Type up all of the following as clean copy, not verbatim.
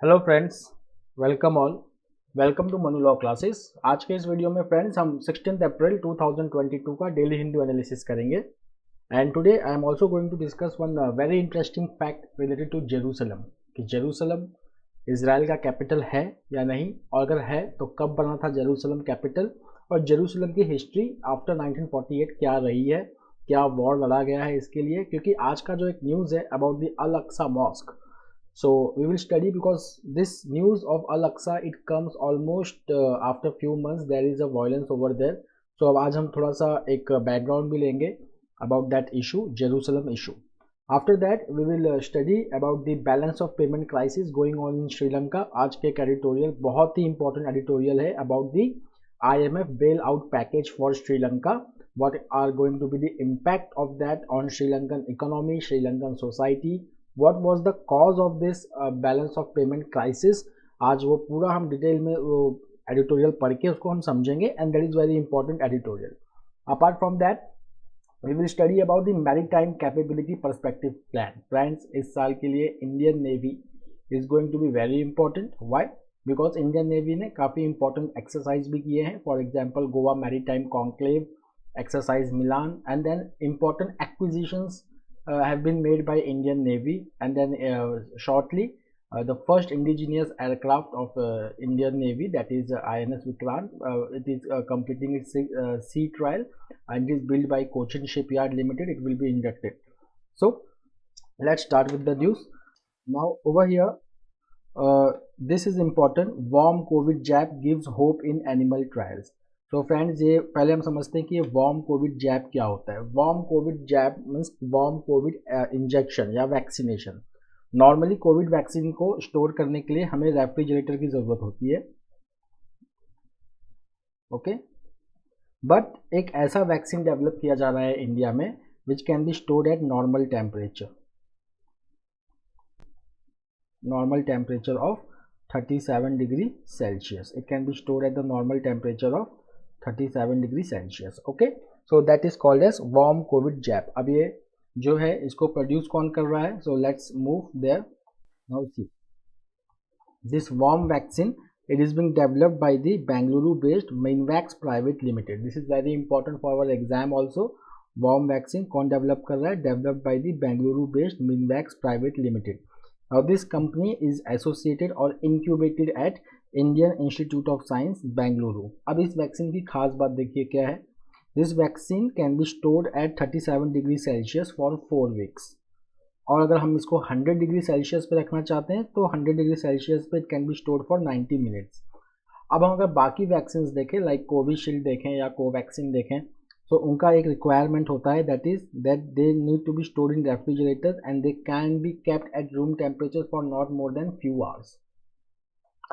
Hello friends, welcome all. Welcome to Manu law classes. आज के इस वीडियो में फ्रेंड्स हम 16 अप्रैल 2022 का डेली हिंदू एनालिसिस करेंगे। And today I am also going to discuss one very interesting fact related to Jerusalem कि Jerusalem Israel का capital है या नहीं, और अगर है तो कब बना था जेरूसलम कैपिटल, और जेरूसलम की हिस्ट्री आफ्टर 1948 क्या रही है, क्या वॉर लड़ा गया है इसके लिए। क्योंकि आज का जो एक न्यूज़ है about the Al Aqsa mosque, so we will study because this news of Al-Aqsa it comes almost after few months there is a violence over there. So अब आज हम थोड़ा सा एक background भी लेंगे about that issue, Jerusalem issue. After that we will study about the balance of payment crisis going on in Sri Lanka. आज के एक editorial बहुत ही important editorial है about the IMF bailout package for Sri Lanka. What are going to be the impact of that on Sri Lankan economy, Sri Lankan society, what was the cause of this balance of payment crisis। आज वो पूरा हम detail में वो editorial पढ़ के उसको हम समझेंगे, and that is very important editorial. Apart from that we will study about the maritime capability perspective plan. Friends, इस साल के लिए Indian navy is going to be very important. Why? Because Indian navy ने काफ़ी important exercise भी किए हैं। For example Goa maritime conclave exercise Milan, and then important acquisitions have been made by Indian Navy, and then shortly the first indigenous aircraft of Indian Navy, that is INS Vikrant, it is completing its sea trial and is built by Cochin Shipyard Limited. It will be inducted. So let's start with the news. Now over here, this is important. Warm COVID jab gives hope in animal trials. तो friends, ये पहले हम समझते हैं कि ये warm Covid जैब क्या होता है। वार्म कोविड जैब मीन्स वार्म कोविड इंजेक्शन या वैक्सीनेशन। नॉर्मली कोविड वैक्सीन को स्टोर करने के लिए हमें रेफ्रिजरेटर की ज़रूरत होती है, ओके। बट एक ऐसा वैक्सीन डेवलप किया जा रहा है इंडिया में which can be stored at normal temperature of 37 degree Celsius. It can be stored at the normal temperature of 37 degree Celsius, okay. So that is called as warm Covid jab. अब ये जो है इसको produce कौन कर रहा है? So let's move there. Now see this warm vaccine, it is being developed by the Bangalore based Minvax Private Limited. This is very important for our exam also. Warm vaccine कौन develop कर रहा है? Developed by the Bengaluru based Mynvax private limited. Now this company is associated or incubated at Indian Institute of Science, Bangalore. अब इस vaccine की खास बात देखिए क्या है। This vaccine can be stored at 37 degree Celsius for 4 weeks. और अगर हम इसको 100 डिग्री सेल्सियस पे रखना चाहते हैं तो 100 डिग्री सेल्सियस पे it can be stored for 90 minutes. अब हम अगर बाकी वैक्सीन देखें, लाइक कोविशील्ड देखें या कोवैक्सीन देखें, तो उनका एक रिक्वायरमेंट होता है that is that they need to be stored in refrigerator and they can be kept at room temperature for not more than few hours.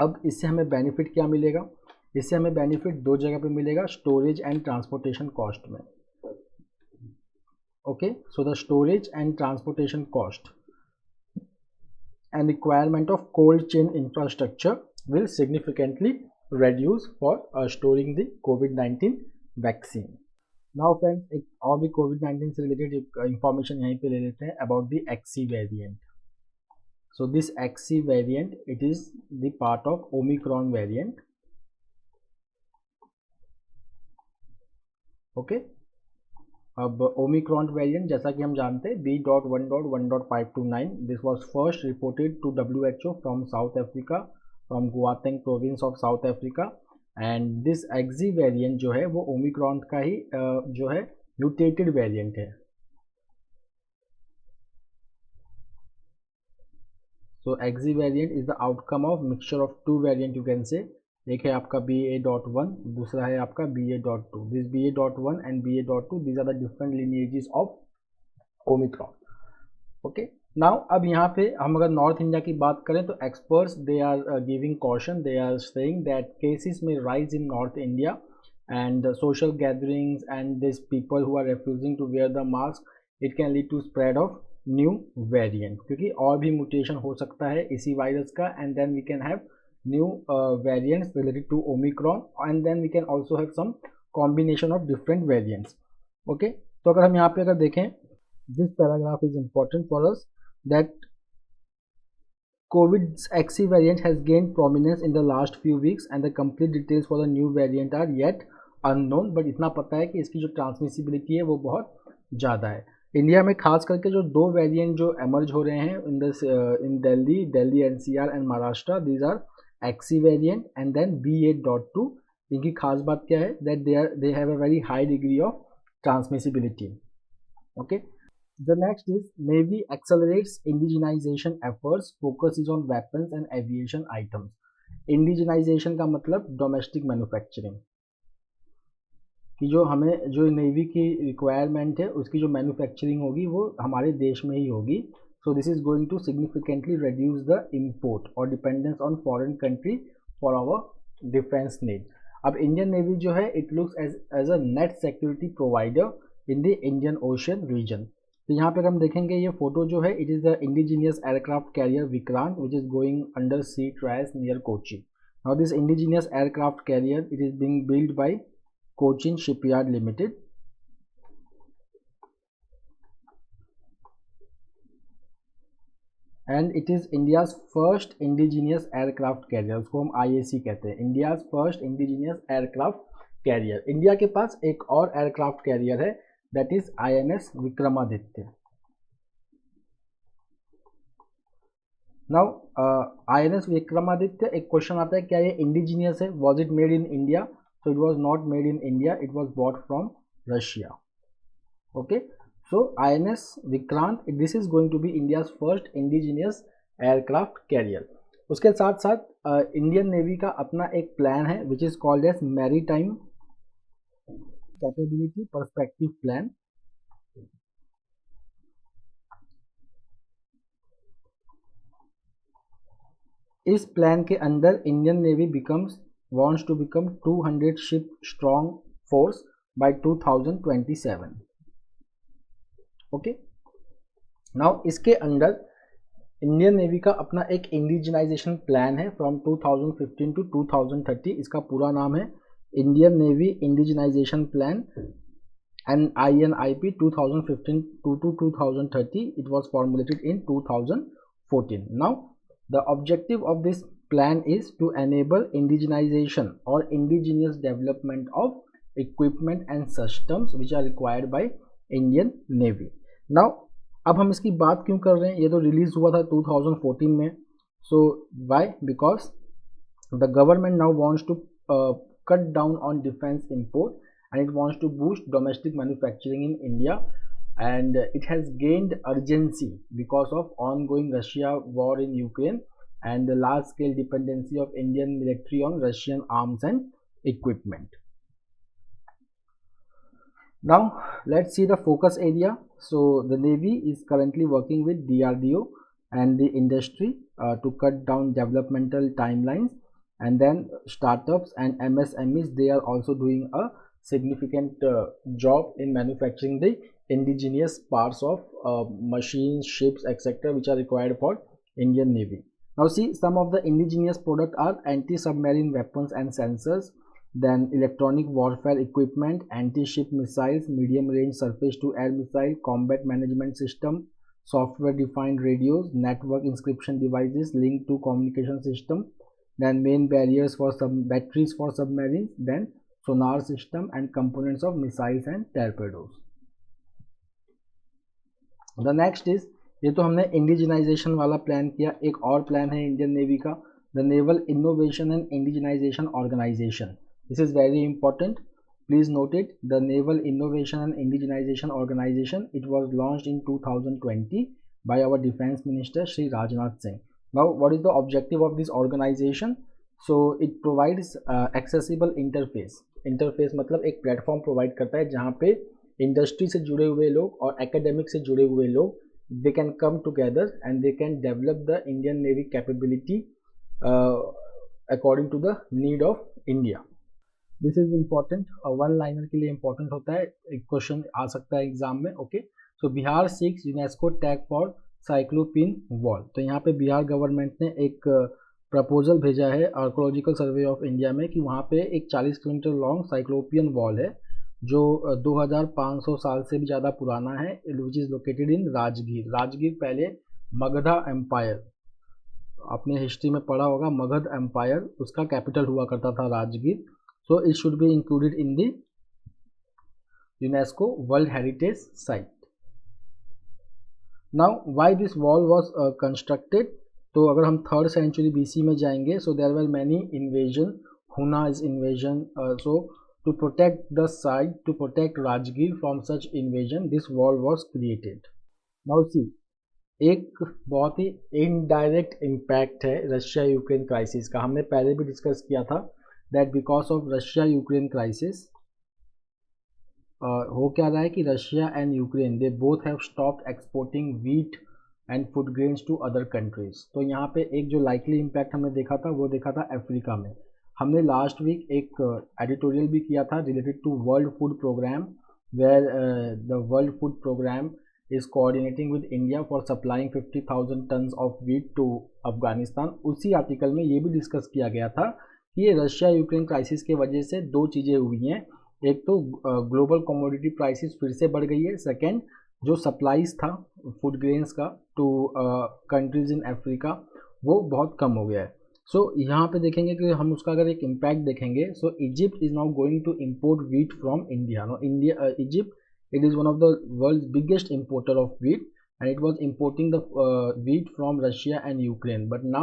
अब इससे हमें बेनिफिट क्या मिलेगा? इससे हमें बेनिफिट दो जगह पे मिलेगा, स्टोरेज एंड ट्रांसपोर्टेशन कॉस्ट में, okay. So the storage and transportation cost and requirement of cold chain infrastructure will significantly reduce for storing the COVID-19 vaccine. Now friends, एक और भी COVID-19 से related information यहीं पे ले लेते हैं about the XC variant. So this XC variant, it is the part of Omicron variant. Okay. अब ओमिक्रॉन वेरिएंट जैसा कि हम जानते हैं B.1.1.529, this was first reported to WHO from South Africa, from Gauteng province of South Africa. And this XE variant जो है वो Omicron का ही जो है म्यूटेटेड वेरिएंट है। So XE variant is the outcome of mixture of two variant, you can say. एक है आपका BA.1, दूसरा है आपका BA.2। This BA.1 and BA.2, these are the different lineages of Omicron, okay. Now अब यहाँ पे हम अगर नॉर्थ इंडिया की बात करें तो experts they are giving caution, they are saying that cases में rise in north India and social gatherings and this people who are refusing to wear the mask, it can lead to spread of new variant, क्योंकि और भी mutation हो सकता है इसी virus का, and then we can have new variants related to Omicron, and then we can also have some combination of different variants, okay। तो अगर हम यहाँ पे अगर देखें, this paragraph is important for us, that COVID's XE variant has gained prominence in the last few weeks and the complete details for the new variant are yet unknown, but इतना पता है कि इसकी जो ट्रांसमिसिबिलिटी है वो बहुत ज़्यादा है। इंडिया में खास करके जो दो वेरिएंट जो एमर्ज हो रहे हैं in Delhi NCR and Maharashtra, these are XE variant and then B8.2। इनकी खास बात क्या है, that they have a very high degree of transmissibility. Okay. The next is Navy accelerates indigenization efforts, focus is on weapons and aviation items. Indigenization का मतलब domestic manufacturing कि जो हमें जो नेवी की रिक्वायरमेंट है उसकी जो मैन्युफैक्चरिंग होगी वो हमारे देश में ही होगी। So this is going to significantly reduce the import और dependence on foreign country for our defence need. अब इंडियन नेवी जो है it looks as a net security provider in the Indian ocean region. तो यहाँ पर हम देखेंगे ये फोटो जो है, it is the indigenous aircraft carrier Vikrant which is going under sea trials near Kochi. Now this indigenous aircraft carrier it is being build by Cochin Shipyard Limited and it is India's first indigenous aircraft carrier, उसको हम IAC कहते हैं, India's first indigenous aircraft carrier। India के पास एक और aircraft carrier है that is INS Vikramaditya. Now INS Vikramaditya, एक question आता है क्या ये इंडिजीनियस है, was it made in India? So it was not made in India, it was bought from Russia. Okay, so INS Vikrant, this is going to be India's first indigenous aircraft carrier. उसके साथ साथ Indian navy का अपना एक plan है which is called as Maritime Capability Perspective Plan। इस plan के अंदर Indian navy wants to become 200 ship strong force by 2027. Okay. Now इसके अंदर इंडियन नेवी का अपना एक इंडिजिनाइजेशन प्लान है फ्रॉम 2015 टू 2030। इसका पूरा नाम है Indian navy indigenisation plan and INIP 2015 to 2030. It was formulated in 2014. Now the objective of this plan is to enable indigenization or indigenous development of equipment and systems which are required by Indian Navy. Now अब हम इसकी बात क्यों कर रहे हैं, ये तो रिलीज हुआ था 2014 में। So why? Because the government now wants to cut down on defense import and it wants to boost domestic manufacturing in India, and it has gained urgency because of ongoing Russia war in Ukraine and the large scale dependency of Indian military on Russian arms and equipment. Now let's see the focus area. So the Navy is currently working with DRDO and the industry to cut down developmental timelines, and then startups and MSMEs, they are also doing a significant job in manufacturing the indigenous parts of machines, ships, etc. which are required for Indian Navy. Now see, some of the indigenous products are anti-submarine weapons and sensors, then electronic warfare equipment, anti-ship missiles, medium-range surface-to-air missile, combat management system, software-defined radios, network inscription devices linked to communication system, then main barriers for batteries for submarines, then sonar system and components of missiles and torpedoes. The next is, ये तो हमने indigenisation वाला plan किया। एक और plan है Indian navy का, the naval innovation and indigenisation organisation. This is very important, please note it. The naval innovation and indigenisation organisation, it was launched in 2020 by our defence minister Shri Rajnath Singh. Now what is the objective of this organisation? So it provides accessible interface मतलब एक platform provide करता है जहाँ पे industry से जुड़े हुए लोग और एकेडमिक से जुड़े हुए लोग they can come together and they can develop the Indian Navy capability according to the need of India. This is important, one liner के लिए important होता है, एक क्वेश्चन आ सकता है एग्जाम में। Okay, so Bihar seeks UNESCO tag for cyclopean wall. तो यहाँ पे बिहार गवर्नमेंट ने एक प्रपोजल भेजा है आर्कोलॉजिकल सर्वे ऑफ इंडिया में कि वहाँ पे एक 40 किलोमीटर लॉन्ग साइक्लोपियन वॉल है जो 2500 साल से भी ज़्यादा पुराना है, which is located in Rajgir. Rajgir पहले मगधा एम्पायर आपने हिस्ट्री में पढ़ा होगा मगध एम्पायर, उसका कैपिटल हुआ करता था Rajgir. So it should be included in the UNESCO world heritage site. Now why this wall was constructed. तो अगर हम 3rd सेंचुरी BC में जाएंगे, so there were many invasion, हुना's invasion, so to protect the site, to protect Rajgir from such invasion, this wall was created. Now see, एक बहुत ही indirect impact है रशिया यूक्रेन क्राइसिस का. हमने पहले भी डिस्कस किया था that because of Russia Ukraine crisis हो क्या रहा है कि Russia and Ukraine they both have stopped exporting wheat and food grains to other countries. तो यहाँ पे एक जो लाइकली इम्पैक्ट हमने देखा था वो देखा था अफ्रीका में. हमने लास्ट वीक एक एडिटोरियल भी किया था related to world food programme, where the world food programme is coordinating with India for supplying 50,000 tons of wheat to Afghanistan. उसी आर्टिकल में ये भी डिस्कस किया गया था कि ये रशिया यूक्रेन क्राइसिस के वजह से दो चीज़ें हुई हैं. एक तो ग्लोबल कमोडिटी प्राइसेस फिर से बढ़ गई है. सेकेंड, जो सप्लाईज था फूड ग्रेन्स का टू कंट्रीज इन अफ्रीका वो बहुत कम हो गया है. सो यहाँ पे देखेंगे कि हम उसका अगर एक इम्पैक्ट देखेंगे, so Egypt is now going to import wheat from India. No India, Egypt, it is one of the world's biggest importer of wheat, and it was importing the wheat from Russia and Ukraine. But now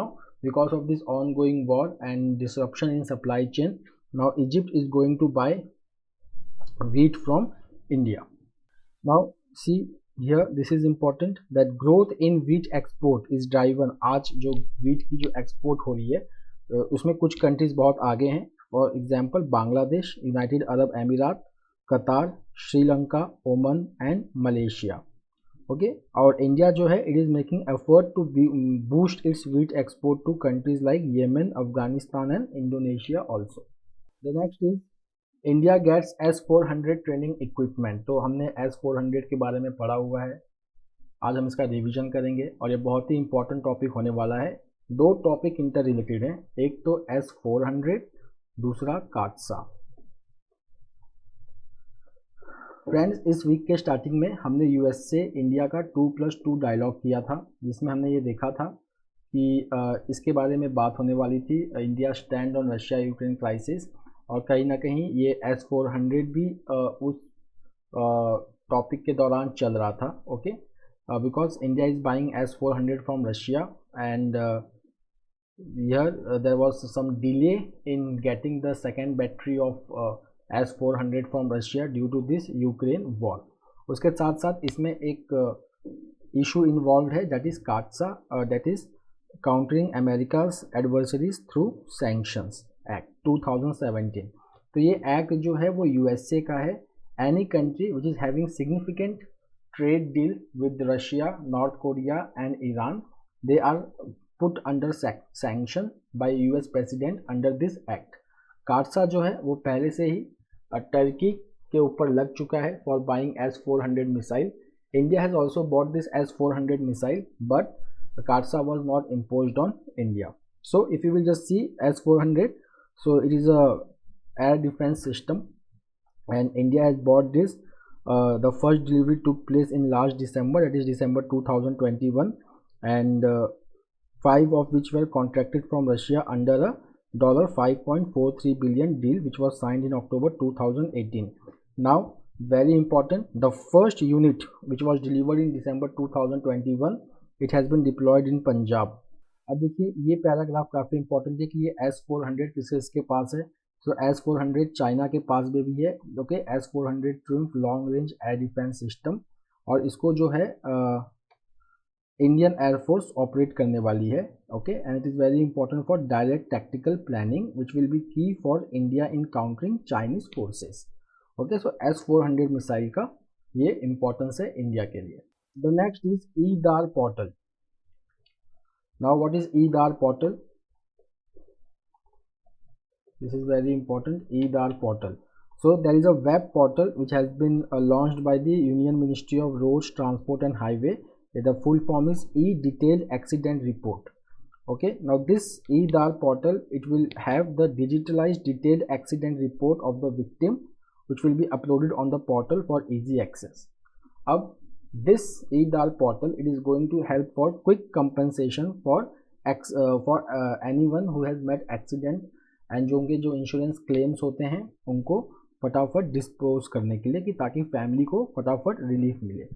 because of this ongoing war and disruption in supply chain, now Egypt is going to buy wheat from India. Now see here, this is important that growth in wheat export is driven. आज जो wheat की जो export हो रही है उसमें कुछ countries बहुत आगे हैं. For example Bangladesh, United Arab Emirates, Qatar, Sri Lanka, Oman and Malaysia. Okay, और इंडिया जो है it is making effort to boost its wheat export to countries like Yemen, Afghanistan and Indonesia also. The next is India gets S-400 training equipment. तो हमने S-400 के बारे में पढ़ा हुआ है, आज हम इसका रिवीजन करेंगे और ये बहुत ही इंपॉर्टेंट टॉपिक होने वाला है. दो टॉपिक इंटर रिलेटेड हैं, एक तो S-400, दूसरा काटसा. फ्रेंड्स, इस वीक के स्टार्टिंग में हमने यूएस से इंडिया का 2+2 डायलॉग किया था, जिसमें हमने ये देखा था कि इसके बारे में बात होने वाली थी, India stand on Russia Ukraine crisis. और कहीं ना कहीं ये S-400 भी उस टॉपिक के दौरान चल रहा था. Okay, because India is buying S-400 from Russia and here there was some delay in getting the second battery of S-400 from Russia due to this Ukraine war. उसके साथ साथ इसमें एक इशू इन्वॉल्व है that is CAATSA, that is countering America's adversaries through sanctions act 2017. तो ये act जो है वो USA का है. Any country which is having significant trade deal with Russia, North Korea and Iran, they are put under sanction by US president under this act. काटसा जो है वो पहले से ही टर्की के ऊपर लग चुका है for buying S-400 missile. India has also bought this S-400 missile, but काटसा was not imposed on India. So if you will just see S-400, so it is a air defense system and India has bought this. The first delivery took place in last December, that is December 2021, and 5 of which were contracted from Russia under a $5.43 billion deal which was signed in October 2018. Now very important, the first unit which was delivered in December 2021, it has been deployed in Punjab. अब देखिए ये paragraph काफ़ी important है कि ये S-400 किसके पास है. सो S-400 China के पास भी है. Okay, S-400 triumph long range air defence system, और इसको जो है इंडियन एयरफोर्स ऑपरेट करने वाली है. Okay, and it is very important for direct tactical planning which will be key for India in countering Chinese forces. Okay, so S-400 missile का ये importance है इंडिया के लिए. The next is EDAR portal. Now what is EDAR portal? This is very important, EDAR portal. So there is a web portal which has been launched by the Union Ministry of Roads, Transport and Highway. The full form is E-Detailed Accident Report. Okay, now this EDAR portal, it will have the digitalized detailed accident report of the victim which will be uploaded on the portal for easy access. अब this EDAR portal, it is going to help for quick compensation for for anyone who has met accident, and जो उनके जो insurance claims होते हैं उनको फटाफट dispose करने के लिए, कि ताकि फैमिली को फटाफट रिलीफ मिले।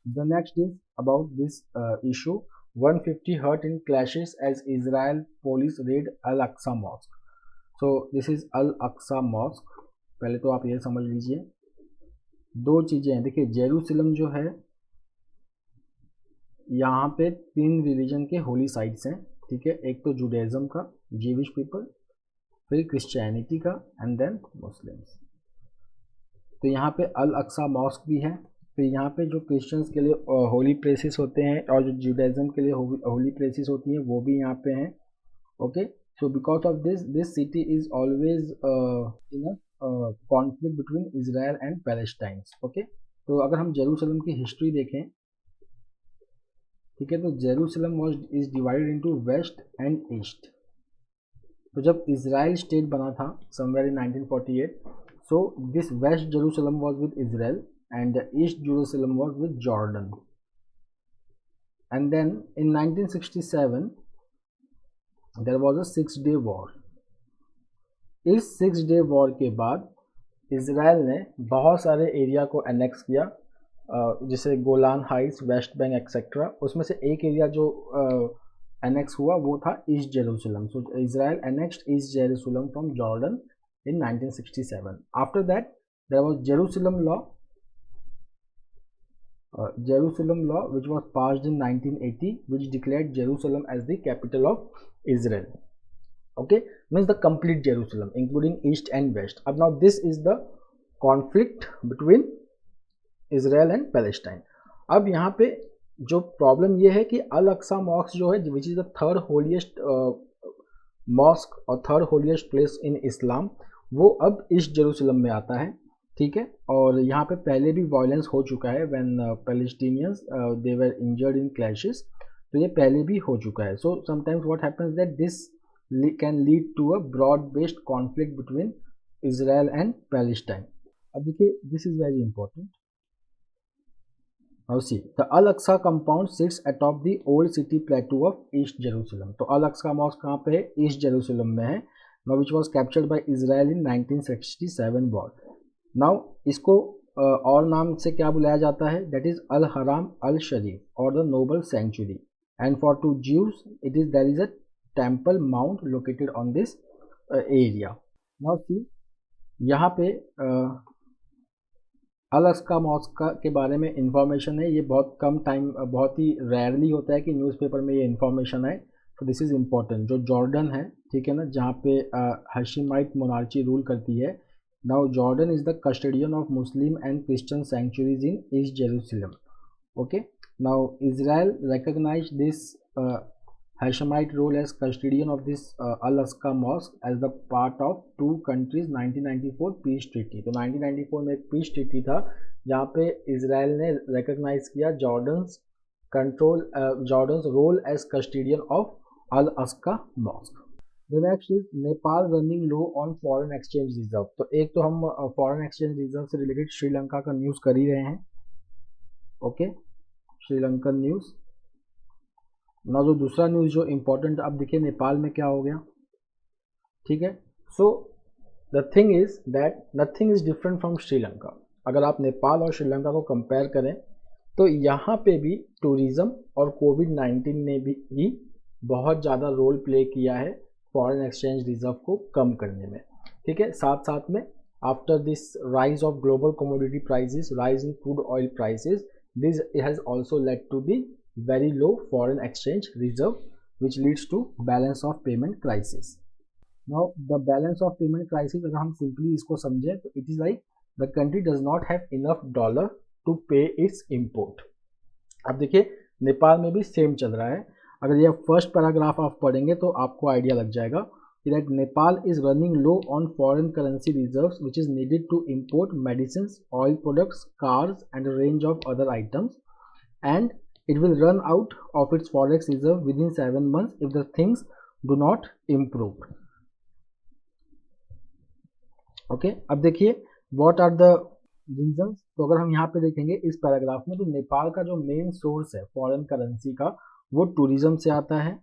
The next is about this issue. 150 hurt in clashes as Israel police raid Al-Aqsa Mosque. So this is Al-Aqsa Mosque. पहले तो आप ये समझ लीजिए, दो चीज़ें हैं। देखिए जेरूसलम जो है, यहाँ पे 3 रिलीजन के होली साइट्स हैं, ठीक है। एक तो जुडाइज्म का, जीविश पीपल, फिर क्रिश्चियनिटी का, एंड देन मुस्लिम्स। तो यहाँ पे अल अक्सा मॉस्क भी है। फिर यहाँ पे जो क्रिश्चियंस के लिए होली प्लेसेस होते हैं और जो जुडाइज्म के लिए होली प्लेसेस होती हैं वो भी यहाँ पे हैं। Okay, so because of this city is always in a conflict between Israel and Palestines. Okay, तो अगर हम जेरूसलम की हिस्ट्री देखें, ठीक है, तो Jerusalem is divided into west and east. तो जब इजराइल स्टेट बना था somewhere in 1948, so this West Jerusalem was with Israel and the East Jerusalem was with Jordan. And then in 1967 there was a 6-day war. इस 6-day war के बाद Israel ने बहुत सारे एरिया को एनेक्स किया, जैसे Golan Heights, West Bank etcetera. उसमें से एक एरिया जो एनेक्स हुआ वो था east Jerusalem. So Israel annexed east Jerusalem from Jordan in 1967. After that there was Jerusalem law which was passed in 1980, which declared Jerusalem as the capital of Israel. Okay, means the complete Jerusalem including east and west. अब now this is the conflict between Israel and Palestine. अब यहाँ पे जो problem ये है कि अल Aqsa mosque जो है, which is the third holiest mosque और third holiest place in Islam, वो अब ईस्ट जेरूसलम में आता है, ठीक है। और यहाँ पे पहले भी वायलेंस हो चुका है, when Palestinians they were injured in clashes, तो ये पहले भी हो चुका है। So sometimes what happens that this can lead to a broad based conflict between Israel and Palestine. अब देखिए, this is very important. Now see, the Al-Aqsa compound sits atop the old city plateau of East Jerusalem. तो Al-Aqsa mosque कहाँ पे है? East Jerusalem में है। Now which was captured by Israel in 1967 war. Now इसको और नाम से क्या बुलाया जाता है? That is Al-Haram Al-Sharif or the Noble Sanctuary. And for to Jews, there is a temple mount located on this area. Now see, यहाँ पे अल-अक्सा मॉस्क के बारे में इंफॉर्मेशन है। ये बहुत कम टाइम, बहुत ही रेयरली होता है कि न्यूज़पेपर में ये इंफॉर्मेशन है, तो दिस इज़ इम्पॉर्टेंट। जो जॉर्डन है, ठीक है ना, जहाँ पे हाशिमाइट मोनार्ची रूल करती है, now Jordan is the custodian of Muslim and Christian centuries in east Jerusalem. Okay, now Israel recognise this Hashemite role as custodian of this Al-Aqsa Mosque as the part of two countries 1994 peace treaty. तो 1994 में एक peace treaty था जहाँ पे Israel ने recognize किया Jordan's role as custodian of Al-Aqsa Mosque. The next is Nepal running low on foreign exchange reserve. तो एक तो हम foreign exchange reserve से related श्रीलंका का न्यूज़ कर ही रहे हैं। ओके, श्रीलंकन न्यूज़ ना। जो दूसरा न्यूज़ जो इम्पोर्टेंट, अब देखिए नेपाल में क्या हो गया, ठीक है। So the thing is that nothing is different from Sri Lanka. अगर आप नेपाल और श्रीलंका को कंपेयर करें तो यहाँ पे भी टूरिज़्म और कोविड-19 ने भी बहुत ज़्यादा रोल प्ले किया है फॉरेन एक्सचेंज रिजर्व को कम करने में, ठीक है। साथ साथ में after this rise of global commodity prices, rise in crude oil prices, this has also led to be very low foreign exchange reserve, which leads to balance of payment crisis. Now the balance of payment crisis, अगर हम simply इसको समझें तो it is like the country does not have enough dollar to pay its import. अब देखिए नेपाल में भी same चल रहा है। अगर ये फर्स्ट पैराग्राफ आप पढ़ेंगे तो आपको आइडिया लग जाएगा कि that Nepal is running low on foreign currency reserves which is needed to import medicines, oil products, cars and a range of other items, and it will run out of its forex reserve within 7 months if the things do not improve. Okay, अब देखिए what are the reasons. तो अगर हम यहाँ पे देखेंगे इस paragraph में, तो नेपाल का जो मेन सोर्स है फॉरेन करेंसी का वो टूरिज्म से आता है।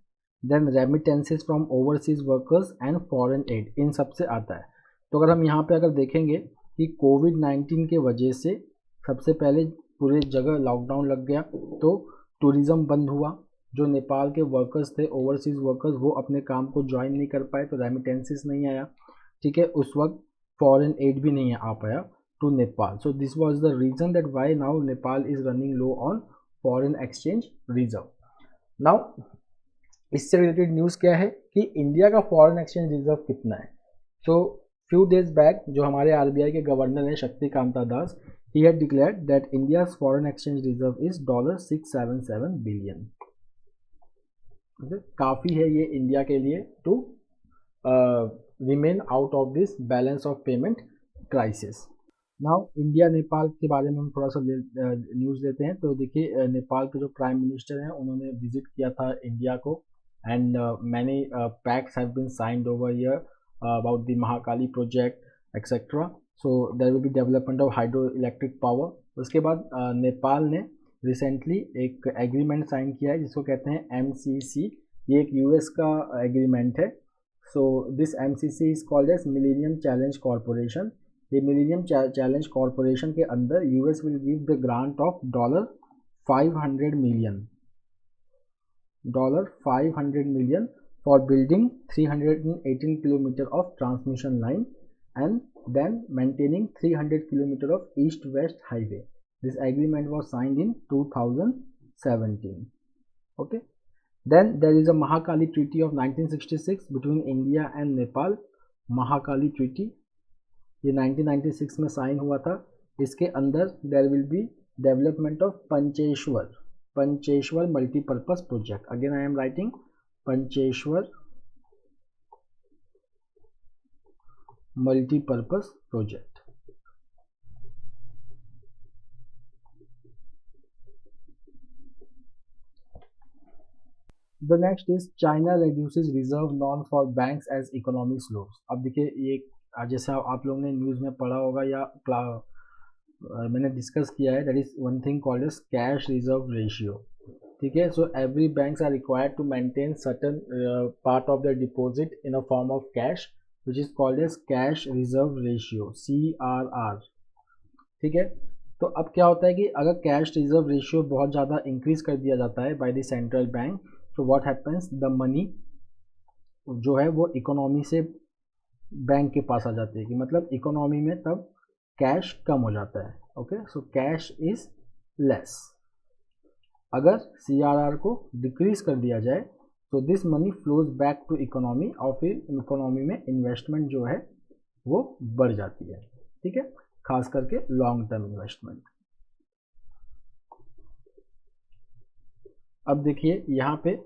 Then remittances from overseas workers and foreign aid, इन सब से आता है। तो अगर हम यहाँ पे अगर देखेंगे कि कोविड-19 के वजह से सबसे पहले पूरे जगह लॉकडाउन लग गया, तो टूरिज़्म बंद हुआ, जो नेपाल के वर्कर्स थे ओवरसीज़ वर्कर्स वो अपने काम को ज्वाइन नहीं कर पाए, तो रेमिटेंसेस नहीं आया, ठीक है। उस वक्त फॉरेन एड भी नहीं आ पाया to Nepal. So this was the reason that why now Nepal is running low on foreign exchange reserve. Now इससे रिलेटेड न्यूज़ क्या है कि इंडिया का फॉरेन एक्सचेंज रिजर्व कितना है। सो फ्यू डेज बैक जो हमारे आरबीआई के गवर्नर हैं शक्तिकांता दास, he had declared that India's foreign exchange reserve is $677 billion. काफ़ी है ये इंडिया के लिए to remain out of this balance of payment crisis. Now India Nepal के बारे में हम थोड़ा सा न्यूज़ लेते हैं। तो देखिए नेपाल के जो प्राइम मिनिस्टर हैं उन्होंने विजिट किया था इंडिया को, and many pacts have been signed over here about the Mahakali project etcetera. So there will be development of hydro electric power. उसके बाद नेपाल ने रिसेंटली एक एग्रीमेंट साइन किया है जिसको कहते हैं MCC। ये एक US का एग्रीमेंट है। So this MCC is called as millennium challenge corporation. ये मिलेनियम चैलेंज कॉरपोरेशन के अंदर US will give the grant of $500 million for building 318 kilometer of transmission line and then maintaining 300 kilometer of east-west highway. This agreement was signed in 2017. Okay. Then there is a Mahakali Treaty of 1966 between India and Nepal. Mahakali Treaty ये 1996 में sign हुआ था। इसके अंदर there will be development of Pancheshwar multipurpose project. Again I am writing Pancheshwar multipurpose project. The next is China reduces reserve non for banks as economy slows. अब देखिए ये जैसा आप लोगों ने न्यूज़ में पढ़ा होगा या मैंने डिस्कस किया है, that is one thing called as cash reserve ratio, ठीक है। So every banks are required to maintain certain part of the deposit in a form of cash which is called as cash reserve ratio CRR, ठीक है। तो अब क्या होता है कि अगर कैश रिजर्व रेशियो बहुत ज़्यादा इंक्रीज कर दिया जाता है बाय द सेंट्रल बैंक, तो व्हाट हैपन्स, द मनी जो है वो इकोनॉमी से बैंक के पास आ जाती है, कि मतलब इकोनॉमी में तब कैश कम हो जाता है। Okay, so cash is less. अगर CRR को डिक्रीज कर दिया जाए तो this money flows back to economy और फिर इकोनॉमी में इन्वेस्टमेंट जो है वो बढ़ जाती है, ठीक है, खास करके लॉन्ग टर्म इन्वेस्टमेंट। अब देखिए यहाँ पे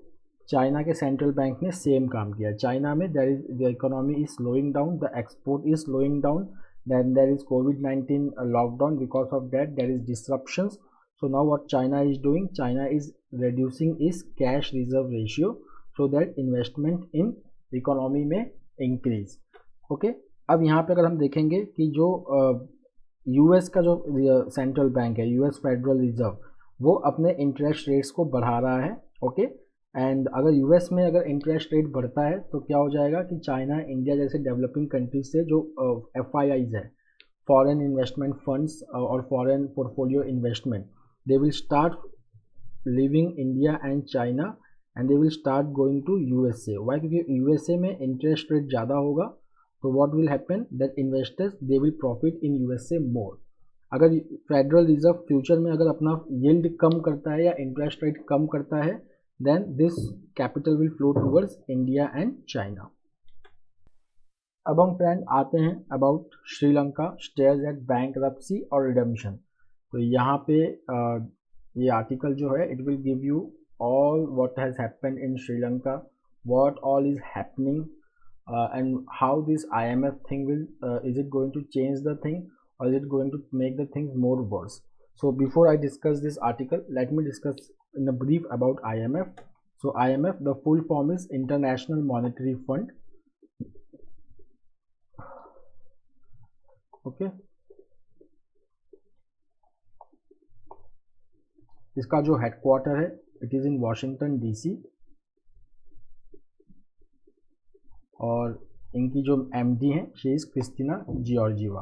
चाइना के सेंट्रल बैंक ने सेम काम किया। चाइना में there is the economy is slowing down, the export is slowing down, then there is कोविड-19 lockdown, because of that there is disruptions. So now what China is doing, China is reducing its cash reserve ratio so that investment in economy में increase. Okay, अब यहाँ पे अगर हम देखेंगे कि जो US का जो सेंट्रल बैंक है, US फेडरल रिजर्व, वो अपने इंटरेस्ट रेट्स को बढ़ा रहा है। ओके, एंड अगर US में अगर इंटरेस्ट रेट बढ़ता है तो क्या हो जाएगा कि चाइना, इंडिया जैसे डेवलपिंग कंट्रीज से जो FIIs है, फॉरेन इन्वेस्टमेंट फंड्स और foreign portfolio investment, they will start leaving India and China and they will start going to USA. Why? क्योंकि USA में इंटरेस्ट रेट ज़्यादा होगा, तो what will happen that investors they will profit in USA more. अगर federal reserve future में अगर अपना yield कम करता है या इंटरेस्ट रेट कम करता है, then this capital will flow towards India and China. अब हम फ्रेंड आते हैं about Sri Lanka stares at bankruptcy और रिडेम्पशन। तो यहाँ पे ये आर्टिकल जो है it will give you all what has happened in Sri Lanka, what all is happening and how this IMF thing will is it going to change the thing और is it going to make the things more worse. So before I discuss this article, let me discuss in a brief about IMF. So IMF, the full form is international monetary fund. Okay, इसका जो headquarter है it is in Washington DC और इनकी जो MD हैं she is Kristalina Georgieva,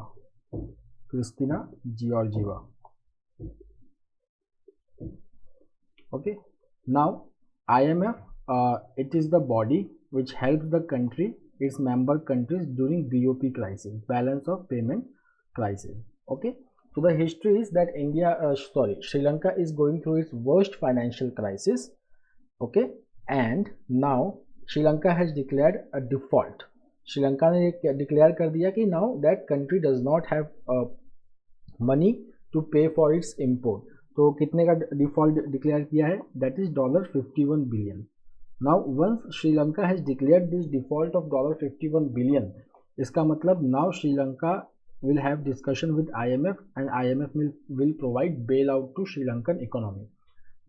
Kristalina Georgieva. Okay, now IMF, it is the body which helps the country, its member countries during BOP crisis, balance of payment crisis. Okay, so the history is that Sri Lanka is going through its worst financial crisis. Okay, and now Sri Lanka has declared a default. Sri Lanka ने declare कर दिया कि now that country does not have money to pay for its import. तो कितने का default declare किया है? That is $51 billion. Now once Sri Lanka has declared this default of $51 billion, इसका मतलब now Sri Lanka will have discussion with IMF and IMF will provide bailout to Sri Lankan economy.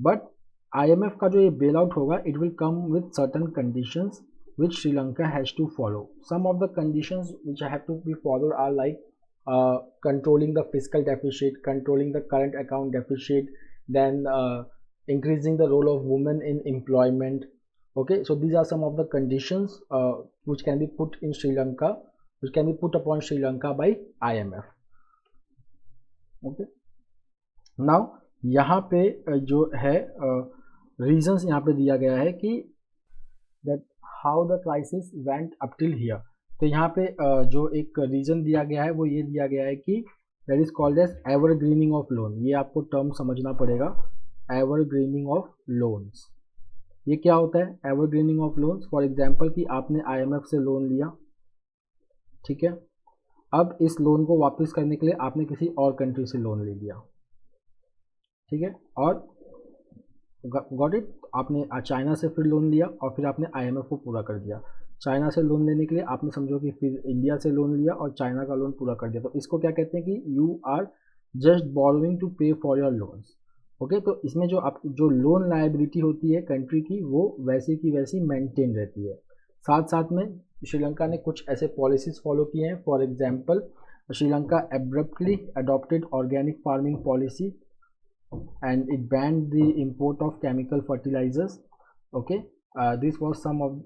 But IMF का जो ये bailout होगा, it will come with certain conditions which Sri Lanka has to follow. Some of the conditions which have to be followed are like controlling the fiscal deficit, controlling the current account deficit, then increasing the role of women in employment. Okay, so these are some of the conditions which can be put in Sri Lanka, which can be put upon Sri Lanka by IMF. Okay, now यहाँ पे जो है reasons यहाँ पे दिया गया है कि that how the crisis went up till here. तो यहाँ पे जो एक रीजन दिया गया है वो ये दिया गया है कि that is called as evergreening of loan. ये आपको टर्म समझना पड़ेगा, एवरग्रीनिंग ऑफ लोन्स. ये क्या होता है evergreening of loans? For example कि आपने IMF से लोन लिया, ठीक है, अब इस लोन को वापस करने के लिए आपने किसी और कंट्री से लोन ले लिया, ठीक है, और गॉट इट, आपने चाइना से फिर लोन लिया और फिर आपने IMF को पूरा कर दिया. चाइना से लोन लेने के लिए आपने समझो कि फिर इंडिया से लोन लिया और चाइना का लोन पूरा कर दिया. तो इसको क्या कहते हैं कि you are just borrowing to pay for your loans. Okay, तो इसमें जो लोन लायबिलिटी होती है कंट्री की वो वैसे की वैसी मेंटेन रहती है. साथ साथ में श्रीलंका ने कुछ ऐसे पॉलिसीज फॉलो किए हैं. For example Sri Lanka abruptly adopted organic farming policy and it banned the import of chemical fertilisers. Okay, this was some of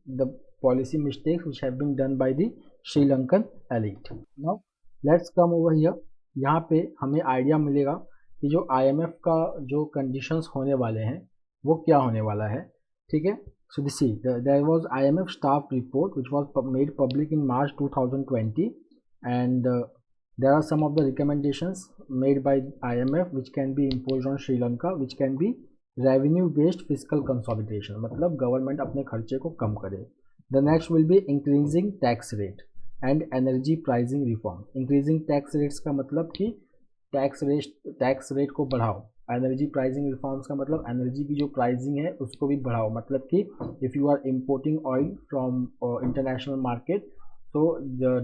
the policy mistakes which have been done by the Sri Lankan elite. Now let's come over here. यहाँ पे हमें idea मिलेगा कि जो IMF का जो conditions होने वाले हैं वो क्या होने वाला है, ठीक है. So this is there was IMF staff report which was made public in March 2020 and there are some of the recommendations made by IMF which can be imposed on Sri Lanka, which can be revenue based physical consolidation, मतलब government अपने खर्चे को कम करे. The next will be increasing tax rate and energy pricing reform. Increasing tax rates का मतलब कि tax rate को बढ़ाओ. एनर्जी प्राइसिंग रिफॉर्म्स का मतलब एनर्जी की जो प्राइसिंग है उसको भी बढ़ाओ. मतलब कि if you are importing oil from international market तो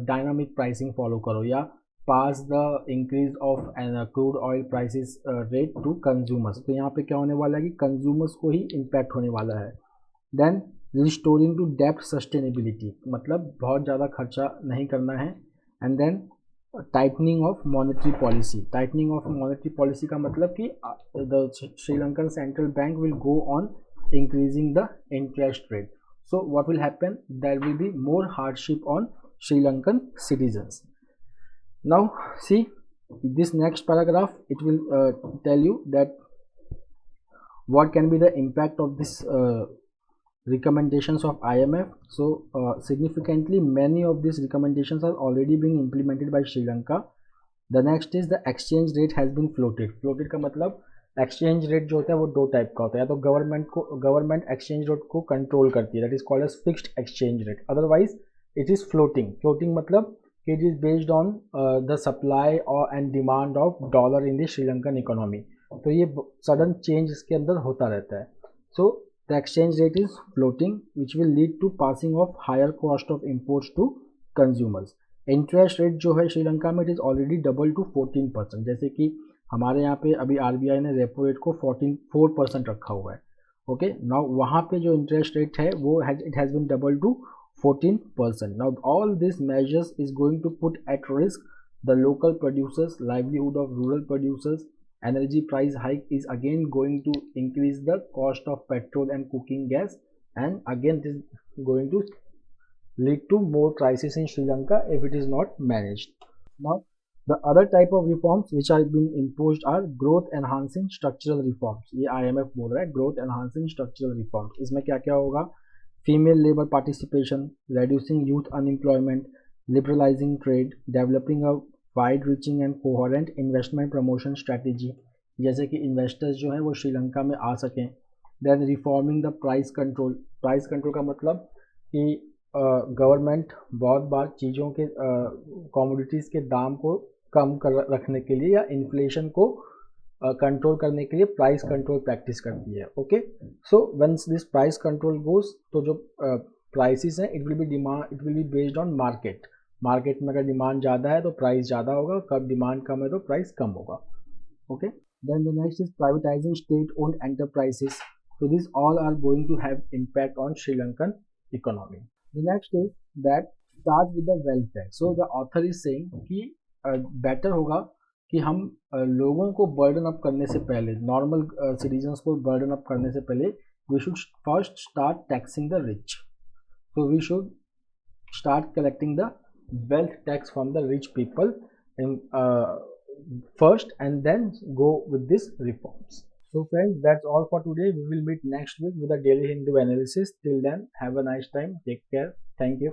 डायनामिक प्राइसिंग फॉलो करो, या pass the increase of crude oil prices rate to consumers. तो यहाँ पे क्या होने वाला है कि कंज्यूमर्स को ही इम्पैक्ट होने वाला है. देन रिस्टोरिंग टू डेप्थ सस्टेनेबिलिटी, मतलब बहुत ज़्यादा खर्चा नहीं करना है. And then tightening of monetary policy. Tightening of monetary policy का मतलब कि the Sri Lankan central bank will go on increasing the interest rate. So what will happen, there will be more hardship on Sri Lankan citizens. Now see this next paragraph, it will tell you that what can be the impact of this recommendations of IMF. So significantly many of these recommendations are already being implemented by Sri Lanka. The next is the exchange rate has been floated. Floated का मतलब exchange rate जो होता है वो दो type का होता है. या तो गवर्नमेंट exchange rate को कंट्रोल करती है, that is called as fixed exchange rate. Otherwise it is floating. Floating मतलब it is based on the supply and demand of dollar in the Sri Lankan economy. तो ये sudden change इसके अंदर होता रहता है. So the exchange rate is floating which will lead to passing of higher cost of imports to consumers. Interest rate जो है श्रीलंका में it is already double to 14%. जैसे कि हमारे यहाँ पे अभी RBI ने रेपो रेट को 4% रखा हुआ है. ओके, नाउ वहाँ पे जो इंटरेस्ट रेट है वो it has been double to 14%. Now all these measures is going to put at risk the local producers, livelihood of rural producers. Energy price hike is again going to increase the cost of petrol and cooking gas, and again this is going to lead to more crisis in Sri Lanka if it is not managed. Now, the other type of reforms which are being imposed are growth enhancing structural reforms. ये IMF बोल रहा है growth enhancing structural reforms. इसमें क्या क्या होगा? Female labor participation, reducing youth unemployment, liberalizing trade, developing a wide-reaching and coherent investment promotion strategy, जैसे कि इन्वेस्टर्स जो हैं वो श्रीलंका में आ सकें. Then reforming the price control. Price control का मतलब कि गवर्नमेंट बहुत बार चीज़ों के कमोडिटीज़ के दाम को कम कर रखने के लिए या इन्फ्लेशन को कंट्रोल करने के लिए प्राइस कंट्रोल प्रैक्टिस करती है. Okay, so whence this price control goes, तो जो प्राइसेस हैं it will be based on market. Market में अगर डिमांड ज़्यादा है तो प्राइस ज़्यादा होगा, कब डिमांड कम है तो प्राइस कम होगा. Okay, then the next is privatizing state-owned enterprises. So these all are going to have impact on Sri Lankan economy. The next is that start with the wealth tax. So the author is saying कि better होगा कि हम लोगों को burden up करने से पहले, normal citizens को burden up करने से पहले, we should first start taxing the rich. So we should start collecting the wealth tax from the rich people in first and then go with these reforms. So friends, that's all for today. We will meet next week with a daily Hindu analysis. Till then, have a nice time. Take care. Thank you.